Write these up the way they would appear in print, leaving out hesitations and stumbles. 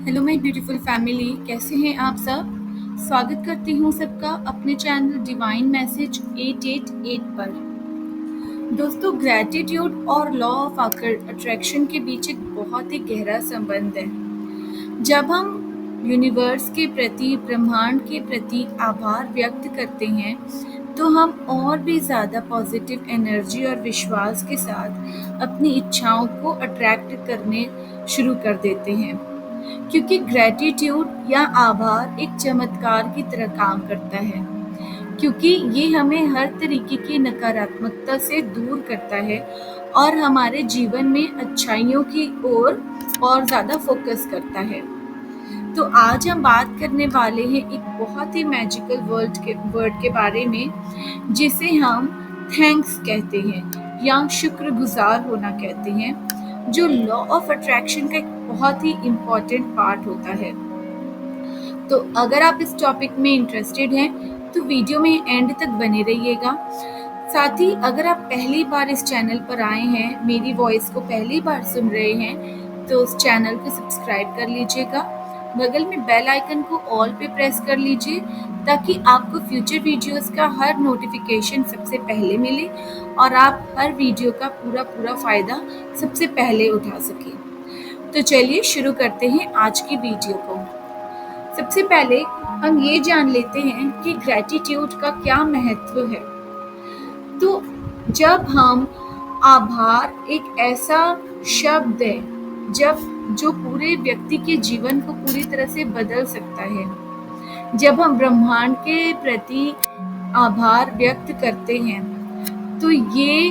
Hello my beautiful family, कैसे हैं आप सब। स्वागत करती हूँ सबका अपने चैनल डिवाइन मैसेज 888 पर। दोस्तों, ग्रैटिट्यूड और लॉ ऑफ अट्रैक्शन के बीच एक बहुत ही गहरा संबंध है। जब हम यूनिवर्स के प्रति, ब्रह्मांड के प्रति आभार व्यक्त करते हैं तो हम और भी ज़्यादा पॉजिटिव एनर्जी और विश्वास के साथ अपनी इच्छाओं को अट्रैक्ट करने शुरू कर देते हैं, क्योंकि ग्रैटिट्यूड या आभार एक चमत्कार की तरह काम करता है, क्योंकि ये हमें हर तरीके की नकारात्मकता से दूर करता है और हमारे जीवन में अच्छाइयों की ओर और ज़्यादा फोकस करता है। तो आज हम बात करने वाले हैं एक बहुत ही मैजिकल वर्ड के बारे में, जिसे हम थैंक्स कहते हैं या शुक्रगुजार होना कहते हैं, जो लॉ ऑफ अट्रैक्शन का एक बहुत ही इम्पोर्टेंट पार्ट होता है। तो अगर आप इस टॉपिक में इंटरेस्टेड हैं तो वीडियो में एंड तक बने रहिएगा। साथ ही अगर आप पहली बार इस चैनल पर आए हैं, मेरी वॉइस को पहली बार सुन रहे हैं, तो उस चैनल को सब्सक्राइब कर लीजिएगा। बगल में बेल आइकन को ऑल पे प्रेस कर लीजिए ताकि आपको फ्यूचर वीडियोस का हर नोटिफिकेशन सबसे पहले मिले और आप हर वीडियो का पूरा फ़ायदा सबसे पहले उठा सकें। तो चलिए शुरू करते हैं आज की वीडियो को। सबसे पहले हम ये जान लेते हैं कि ग्रैटिट्यूड का क्या महत्व है। तो जब हम आभार एक ऐसा शब्द है जो पूरे व्यक्ति के जीवन को पूरी तरह से बदल सकता है। जब हम ब्रह्मांड के प्रति आभार व्यक्त करते हैं तो ये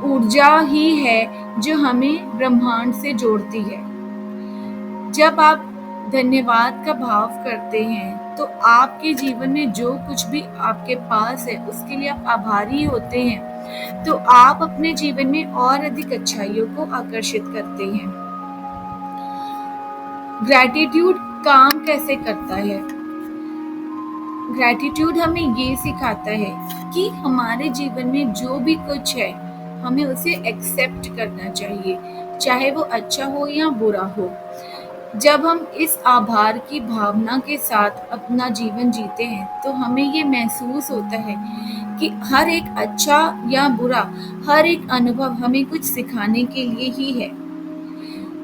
ऊर्जा ही है जो हमें ब्रह्मांड से जोड़ती है। जब आप धन्यवाद का भाव करते हैं तो आपके जीवन में जो कुछ भी आपके पास है उसके लिए आप आभारी होते हैं, तो आप अपने जीवन में और अधिक अच्छाइयों को आकर्षित करते हैं। ग्रैटिट्यूड काम कैसे करता है? ग्रैटिट्यूड हमें ये सिखाता है कि हमारे जीवन में जो भी कुछ है हमें उसे एक्सेप्ट करना चाहिए, चाहे वो अच्छा हो या बुरा हो। जब हम इस आभार की भावना के साथ अपना जीवन जीते हैं तो हमें ये महसूस होता है कि हर एक अच्छा या बुरा, हर एक अनुभव हमें कुछ सिखाने के लिए ही है।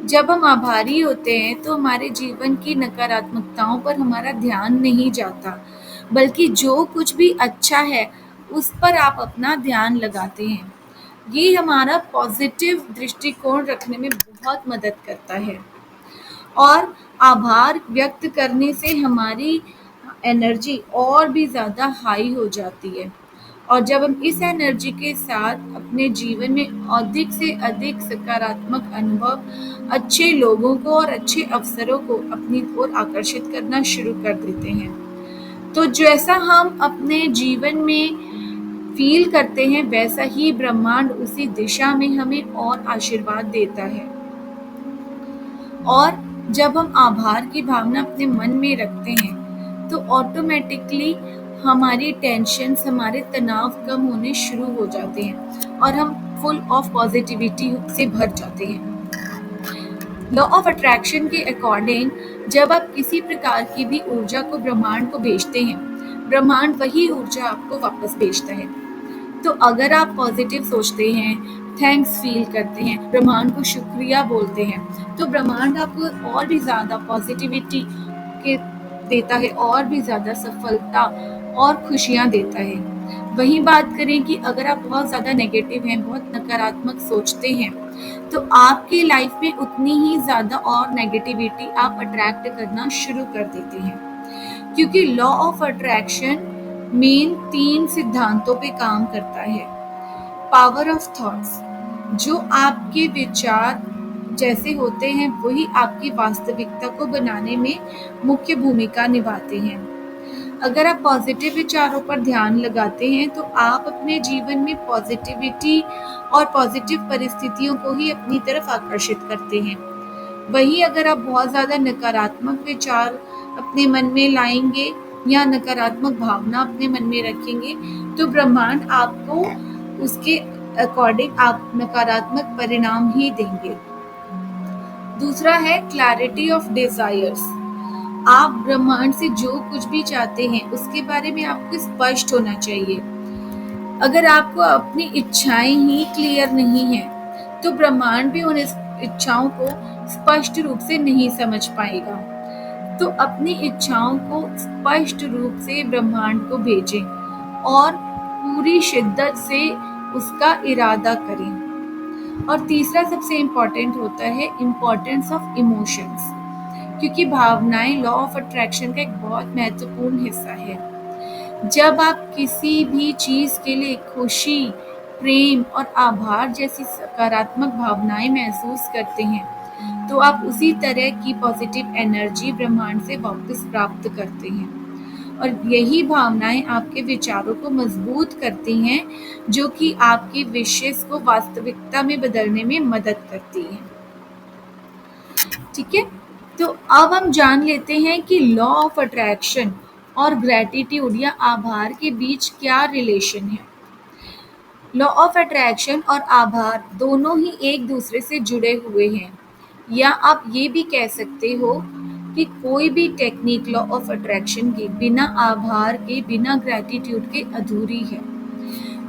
जब हम आभारी होते हैं तो हमारे जीवन की नकारात्मकताओं पर हमारा ध्यान नहीं जाता, बल्कि जो कुछ भी अच्छा है उस पर आप अपना ध्यान लगाते हैं। ये हमारा पॉजिटिव दृष्टिकोण रखने में बहुत मदद करता है और आभार व्यक्त करने से हमारी एनर्जी और भी ज़्यादा हाई हो जाती है। और जब हम इस एनर्जी के साथ अपने जीवन में अधिक से अधिक सकारात्मक अनुभव, अच्छे लोगों को और अच्छे अवसरों को अपनी ओर आकर्षित करना शुरू कर देते हैं, तो जैसा हम अपने जीवन में फील करते हैं वैसा ही ब्रह्मांड उसी दिशा में हमें और आशीर्वाद देता है। और जब हम आभार की भावना अपने मन में रखते हैं तो ऑटोमेटिकली हमारी टेंशन्स, हमारे तनाव कम होने शुरू हो जाते हैं और हम फुल ऑफ पॉजिटिविटी से भर जाते हैं। लॉ ऑफ अट्रैक्शन के अकॉर्डिंग जब आप किसी प्रकार की भी ऊर्जा को ब्रह्मांड को भेजते हैं, ब्रह्मांड वही ऊर्जा आपको वापस भेजता है। तो अगर आप पॉजिटिव सोचते हैं, थैंक्स फील करते हैं, ब्रह्मांड को शुक्रिया बोलते हैं, तो ब्रह्मांड आपको और भी ज़्यादा पॉजिटिविटी के देता है, और भी ज़्यादा सफलता और खुशियाँ देता है। वही बात करें कि अगर आप बहुत ज़्यादा नेगेटिव हैं, बहुत नकारात्मक सोचते हैं, तो आपकी लाइफ में उतनी ही ज़्यादा और नेगेटिविटी आप अट्रैक्ट करना शुरू कर देते हैं, क्योंकि लॉ ऑफ अट्रैक्शन मेन 3 सिद्धांतों पे काम करता है। पावर ऑफ थॉट्स, जो आपके विचार जैसे होते हैं वही आपकी वास्तविकता को बनाने में मुख्य भूमिका निभाते हैं। अगर आप पॉजिटिव विचारों पर ध्यान लगाते हैं तो आप अपने जीवन में पॉजिटिविटी और पॉजिटिव परिस्थितियों को ही अपनी तरफ आकर्षित करते हैं। वहीं अगर आप बहुत ज़्यादा नकारात्मक विचार अपने मन में लाएंगे या नकारात्मक भावना अपने मन में रखेंगे तो ब्रह्मांड आपको उसके अकॉर्डिंग आप नकारात्मक परिणाम ही देंगे। दूसरा है क्लैरिटी ऑफ डिजायर्स। आप ब्रह्मांड से जो कुछ भी चाहते हैं उसके बारे में आपको स्पष्ट होना चाहिए। अगर आपको अपनी इच्छाएं ही क्लियर नहीं है तो ब्रह्मांड भी उन इच्छाओं को स्पष्ट रूप से नहीं समझ पाएगा। तो अपनी इच्छाओं को स्पष्ट रूप से ब्रह्मांड को भेजें और पूरी शिद्दत से उसका इरादा करें। और तीसरा सबसे इम्पोर्टेंट होता है इम्पोर्टेंस ऑफ इमोशंस, क्योंकि भावनाएं लॉ ऑफ अट्रैक्शन का एक बहुत महत्वपूर्ण हिस्सा है। जब आप किसी भी चीज के लिए खुशी, प्रेम और आभार जैसी सकारात्मक भावनाएं महसूस करते हैं तो आप उसी तरह की पॉजिटिव एनर्जी ब्रह्मांड से वापस प्राप्त करते हैं। और यही भावनाएं आपके विचारों को मजबूत करती हैं, जो कि आपके विशेष को वास्तविकता में बदलने में मदद करती हैं। ठीक है, तो अब हम जान लेते हैं कि लॉ ऑफ अट्रैक्शन और ग्रैटिट्यूड या आभार के बीच क्या रिलेशन है। लॉ ऑफ अट्रैक्शन और आभार दोनों ही एक दूसरे से जुड़े हुए हैं, या आप ये भी कह सकते हो कि कोई भी टेक्निक लॉ ऑफ अट्रैक्शन के बिना आभार के, बिना ग्रैटिट्यूड के अधूरी है।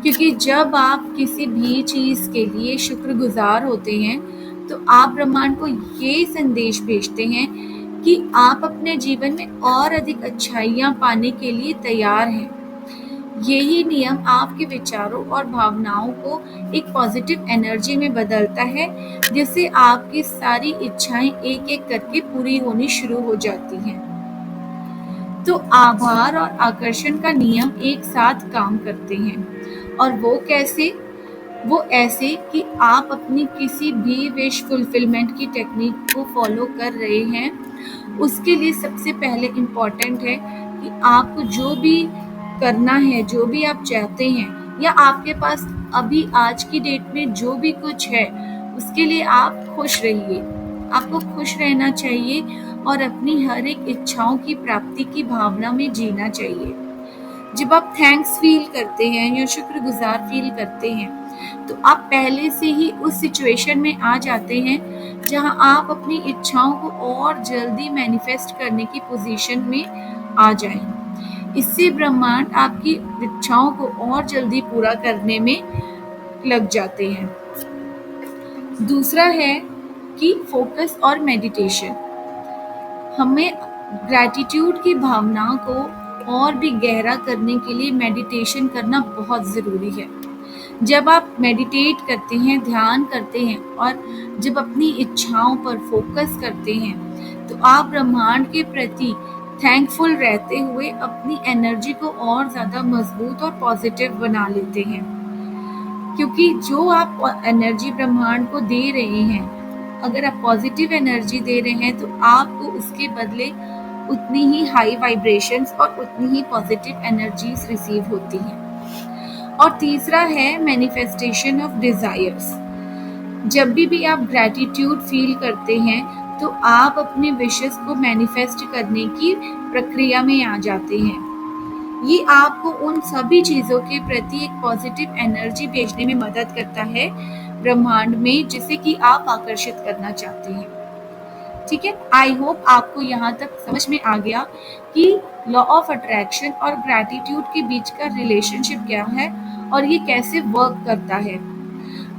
क्योंकि जब आप किसी भी चीज के लिए शुक्रगुजार होते हैं तो आप ब्रह्मांड को ये संदेश भेजते हैं कि आप अपने जीवन में और अधिक अच्छाइयाँ पाने के लिए तैयार हैं। यही नियम आपके विचारों और भावनाओं को एक पॉजिटिव एनर्जी में बदलता है, जिससे आपकी सारी इच्छाएं एक एक करके पूरी होनी शुरू हो जाती हैं। तो आभार और आकर्षण का नियम एक साथ काम करते हैं। और वो कैसे? वो ऐसे कि आप अपनी किसी भी विश फुलफिलमेंट की टेक्निक को फॉलो कर रहे हैं, उसके लिए सबसे पहले इम्पॉर्टेंट है कि आपको जो भी करना है, जो भी आप चाहते हैं, या आपके पास अभी आज की डेट में जो भी कुछ है, उसके लिए आप खुश रहिए। आपको खुश रहना चाहिए और अपनी हर एक इच्छाओं की प्राप्ति की भावना में जीना चाहिए। जब आप थैंक्स फील करते हैं या शुक्रगुजार फील करते हैं तो आप पहले से ही उस सिचुएशन में आ जाते हैं जहां आप अपनी इच्छाओं को और जल्दी मैनिफेस्ट करने की पोजीशन में आ जाएं। इससे ब्रह्मांड आपकी इच्छाओं को और जल्दी पूरा करने में लग जाते हैं। दूसरा है कि फोकस और मेडिटेशन। हमें ग्रैटिट्यूड की भावना को और भी गहरा करने के लिए मेडिटेशन करना बहुत ज़रूरी है। जब आप मेडिटेट करते हैं, ध्यान करते हैं और जब अपनी इच्छाओं पर फोकस करते हैं तो आप ब्रह्मांड के प्रति थैंकफुल रहते हुए अपनी एनर्जी को और ज़्यादा मजबूत और पॉजिटिव बना लेते हैं। क्योंकि जो आप एनर्जी ब्रह्मांड को दे रहे हैं, अगर आप पॉजिटिव एनर्जी दे रहे हैं तो आपको उसके बदले उतनी ही हाई वाइब्रेशंस और उतनी ही पॉजिटिव एनर्जीज रिसीव होती हैं। और तीसरा है मैनिफेस्टेशन ऑफ डिजायर्स। जब भी आप ग्रैटिट्यूड फील करते हैं तो आप अपने विशेस को मैनिफेस्ट करने की प्रक्रिया में आ जाते हैं। ये आपको उन सभी चीज़ों के प्रति एक पॉजिटिव एनर्जी भेजने में मदद करता है ब्रह्मांड में, जिसे कि आप आकर्षित करना चाहते हैं। ठीक है, आई होप आपको यहाँ तक समझ में आ गया कि लॉ ऑफ अट्रैक्शन और ग्रैटिट्यूड के बीच का रिलेशनशिप क्या है और ये कैसे वर्क करता है।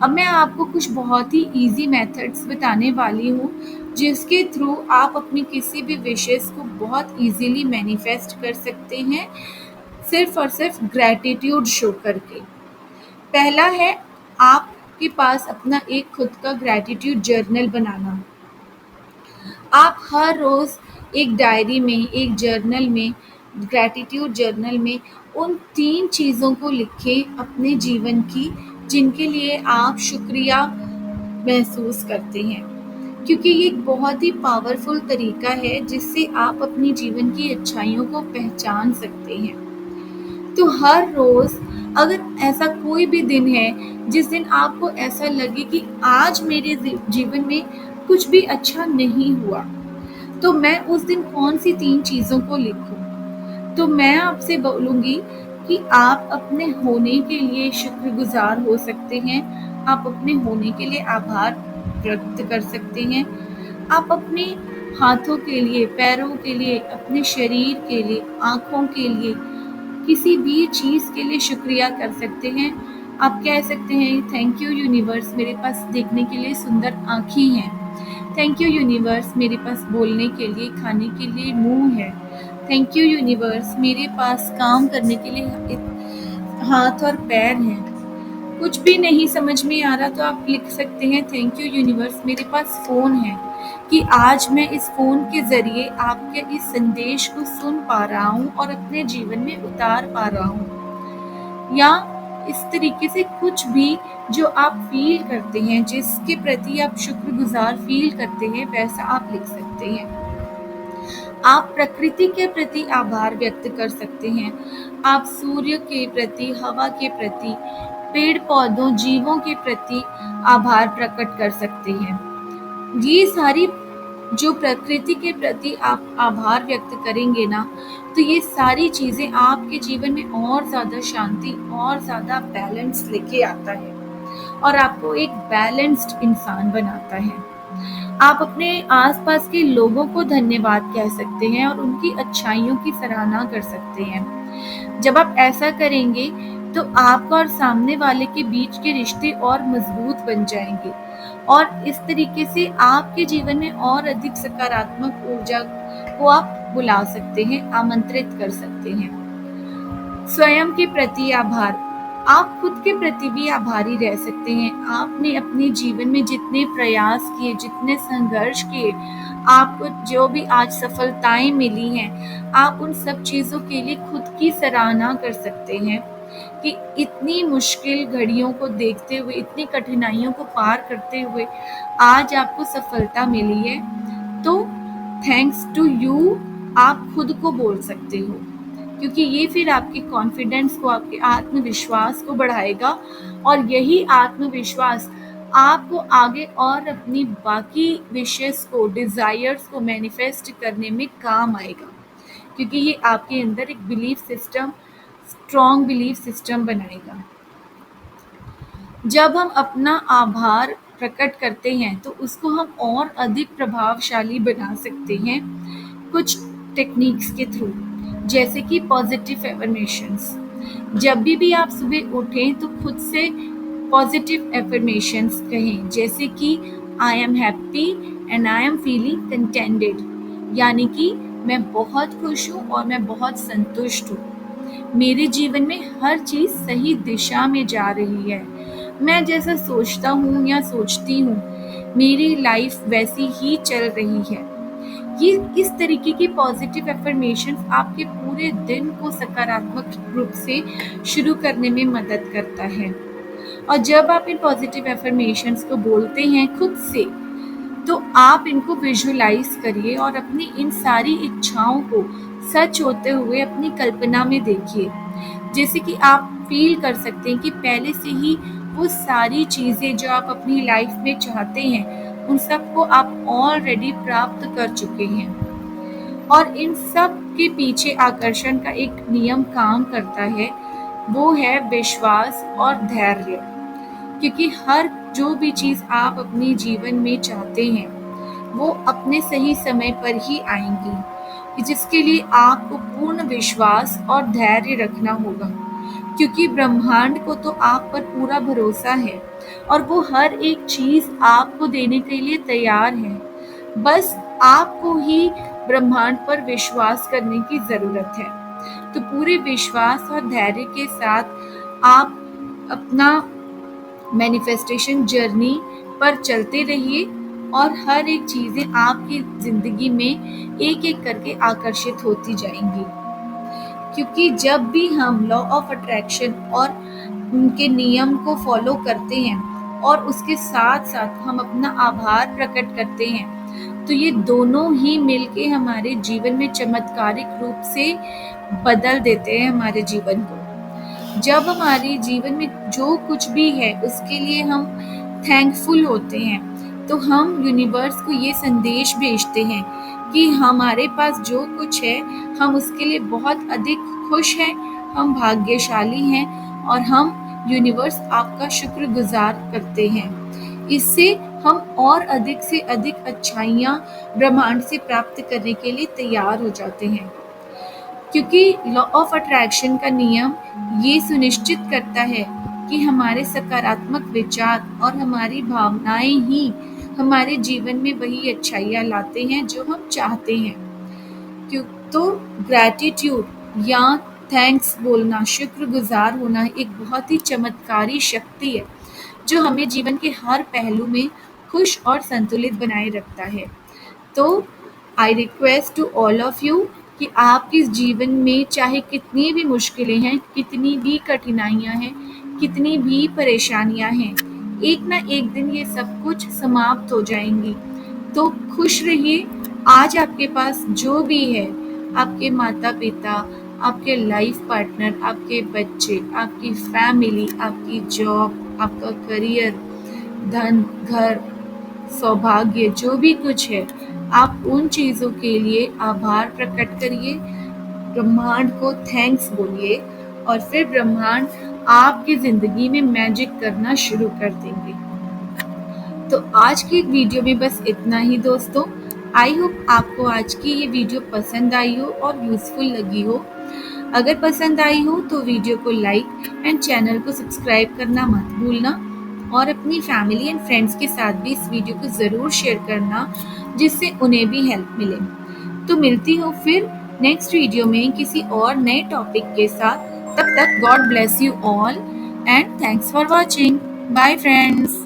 अब मैं आपको कुछ बहुत ही इजी मेथड्स बताने वाली हूँ जिसके थ्रू आप अपनी किसी भी विशेस को बहुत इजीली मैनिफेस्ट कर सकते हैं, सिर्फ और सिर्फ ग्रैटिट्यूड शो करके। पहला है आपके पास अपना एक खुद का ग्रैटिट्यूड जर्नल बनाना। आप हर रोज़ एक डायरी में, एक जर्नल में, ग्रैटिट्यूड जर्नल में उन 3 चीज़ों को लिखें अपने जीवन की, जिनके लिए आप शुक्रिया महसूस करते हैं। क्योंकि ये एक बहुत ही पावरफुल तरीका है जिससे आप अपनी जीवन की अच्छाइयों को पहचान सकते हैं। तो हर रोज़ अगर ऐसा कोई भी दिन है जिस दिन आपको ऐसा लगे कि आज मेरे जीवन में कुछ भी अच्छा नहीं हुआ, तो मैं उस दिन कौन सी 3 चीज़ों को लिखूं? तो मैं आपसे बोलूँगी कि आप अपने होने के लिए शुक्रगुजार हो सकते हैं, आप अपने होने के लिए आभार व्यक्त कर सकते हैं, आप अपने हाथों के लिए, पैरों के लिए, अपने शरीर के लिए, आँखों के लिए, किसी भी चीज़ के लिए शुक्रिया कर सकते हैं। आप कह सकते हैं थैंक यू यूनिवर्स, मेरे पास देखने के लिए सुंदर आँखें हैं। थैंक यू यूनिवर्स, मेरे पास बोलने के लिए, खाने के लिए मुँह है। थैंक यू यूनिवर्स, मेरे पास काम करने के लिए हाथ और पैर हैं। कुछ भी नहीं समझ में आ रहा तो आप लिख सकते हैं थैंक यू यूनिवर्स, मेरे पास फ़ोन है कि आज मैं इस फ़ोन के ज़रिए आपके इस संदेश को सुन पा रहा हूँ और अपने जीवन में उतार पा रहा हूँ। या इस तरीके से कुछ भी जो आप फ़ील करते हैं, जिसके प्रति आप शुक्रगुज़ार फ़ील करते हैं, वैसा आप लिख सकते हैं। आप प्रकृति के प्रति आभार व्यक्त कर सकते हैं। आप सूर्य के प्रति, हवा के प्रति, पेड़ पौधों, जीवों के प्रति आभार प्रकट कर सकते हैं। ये सारी जो प्रकृति के प्रति आप आभार व्यक्त करेंगे ना, तो ये सारी चीज़ें आपके जीवन में और ज़्यादा शांति और ज़्यादा बैलेंस लेके आता है और आपको एक बैलेंस्ड इंसान बनाता है। आप अपने आसपास के लोगों को धन्यवाद कह सकते हैं और उनकी अच्छाइयों की सराहना कर सकते हैं। जब आप ऐसा करेंगे तो आपका और सामने वाले के बीच के रिश्ते और मजबूत बन जाएंगे और इस तरीके से आपके जीवन में और अधिक सकारात्मक ऊर्जा को आप बुला सकते हैं, आमंत्रित कर सकते हैं। स्वयं के प्रति आभार, आप खुद के प्रति भी आभारी रह सकते हैं। आपने अपने जीवन में जितने प्रयास किए, जितने संघर्ष किए, आपको जो भी आज सफलताएं मिली हैं, आप उन सब चीज़ों के लिए खुद की सराहना कर सकते हैं कि इतनी मुश्किल घड़ियों को देखते हुए, इतनी कठिनाइयों को पार करते हुए आज आपको सफलता मिली है। तो थैंक्स टू यू आप खुद को बोल सकते हो, क्योंकि ये फिर आपके कॉन्फिडेंस को, आपके आत्मविश्वास को बढ़ाएगा और यही आत्मविश्वास आपको आगे और अपनी बाकी विशेष को, डिजायर्स को मैनिफेस्ट करने में काम आएगा, क्योंकि ये आपके अंदर एक belief system, strong belief system बनाएगा। जब हम अपना आभार प्रकट करते हैं तो उसको हम और अधिक प्रभावशाली बना सकते हैं कुछ टेक्निक्स के थ्रू, जैसे कि पॉजिटिव एफर्मेशंस। जब भी आप सुबह उठें तो खुद से पॉजिटिव एफर्मेशंस कहें, जैसे कि I am happy and I am feeling contented, यानी कि मैं बहुत खुश हूँ और मैं बहुत संतुष्ट हूँ। मेरे जीवन में हर चीज़ सही दिशा में जा रही है। मैं जैसा सोचता हूँ या सोचती हूँ, मेरी लाइफ वैसी ही चल रही है। ये इस तरीके की पॉजिटिव एफर्मेशंस आपके पूरे दिन को सकारात्मक रूप से शुरू करने में मदद करता है। और जब आप इन पॉजिटिव एफर्मेशंस को बोलते हैं खुद से, तो आप इनको विजुअलाइज करिए और अपनी इन सारी इच्छाओं को सच होते हुए अपनी कल्पना में देखिए। जैसे कि आप फील कर सकते हैं कि पहले से ही वो सारी चीज़ें जो आप अपनी लाइफ में चाहते हैं, उन सब को आप ऑलरेडी प्राप्त कर चुके हैं। और इन सब के पीछे आकर्षण का एक नियम काम करता है, वो है विश्वास और धैर्य। क्योंकि हर जो भी चीज़ आप अपने जीवन में चाहते हैं, वो अपने सही समय पर ही आएंगी, जिसके लिए आपको पूर्ण विश्वास और धैर्य रखना होगा। क्योंकि ब्रह्मांड को तो आप पर पूरा भरोसा है और वो हर एक चीज़ आपको देने के लिए तैयार है। बस आपको ही ब्रह्मांड पर विश्वास करने की ज़रूरत है। तो पूरे विश्वास और धैर्य के साथ आप अपना मैनिफेस्टेशन जर्नी पर चलते रहिए और हर एक चीज़ें आपकी ज़िंदगी में एक एक करके आकर्षित होती जाएंगी। क्योंकि जब भी हम लॉ ऑफ अट्रैक्शन और उनके नियम को फॉलो करते हैं और उसके साथ साथ हम अपना आभार प्रकट करते हैं, तो ये दोनों ही मिलके हमारे जीवन में चमत्कारिक रूप से बदल देते हैं हमारे जीवन को। जब हमारे जीवन में जो कुछ भी है उसके लिए हम थैंकफुल होते हैं, तो हम यूनिवर्स को ये संदेश भेजते हैं कि हमारे पास जो कुछ है हम उसके लिए बहुत अधिक खुश हैं, हम भाग्यशाली हैं और हम यूनिवर्स आपका शुक्रगुजार करते हैं। इससे हम और अधिक से अधिक अच्छाइयाँ ब्रह्मांड से प्राप्त करने के लिए तैयार हो जाते हैं, क्योंकि लॉ ऑफ अट्रैक्शन का नियम ये सुनिश्चित करता है कि हमारे सकारात्मक विचार और हमारी भावनाएं ही हमारे जीवन में वही अच्छाइयाँ लाते हैं जो हम चाहते हैं। क्यों तो ग्रैटिट्यूड या थैंक्स बोलना, शुक्रगुजार होना एक बहुत ही चमत्कारी शक्ति है जो हमें जीवन के हर पहलू में खुश और संतुलित बनाए रखता है। तो I request to all of you कि आपके जीवन में चाहे कितनी भी मुश्किलें हैं, कितनी भी कठिनाइयां हैं, कितनी भी परेशानियां हैं, एक ना एक दिन ये सब कुछ समाप्त हो जाएंगी। तो खुश रहिए। आज आपके पास जो भी है, आपके माता पिता, आपके लाइफ पार्टनर, आपके बच्चे, आपकी फैमिली, आपकी जॉब, आपका करियर, धन, घर, सौभाग्य, जो भी कुछ है, आप उन चीज़ों के लिए आभार प्रकट करिए, ब्रह्मांड को थैंक्स बोलिए और फिर ब्रह्मांड आपकी ज़िंदगी में मैजिक करना शुरू कर देंगे। तो आज की वीडियो में बस इतना ही दोस्तों। आई होप आपको आज की ये वीडियो पसंद आई हो और यूज़फुल लगी हो। अगर पसंद आई हो तो वीडियो को लाइक एंड चैनल को सब्सक्राइब करना मत भूलना और अपनी फैमिली एंड फ्रेंड्स के साथ भी इस वीडियो को ज़रूर शेयर करना, जिससे उन्हें भी हेल्प मिले। तो मिलती हूँ फिर नेक्स्ट वीडियो में किसी और नए टॉपिक के साथ। तब तक God bless you all and thanks for watching. Bye friends.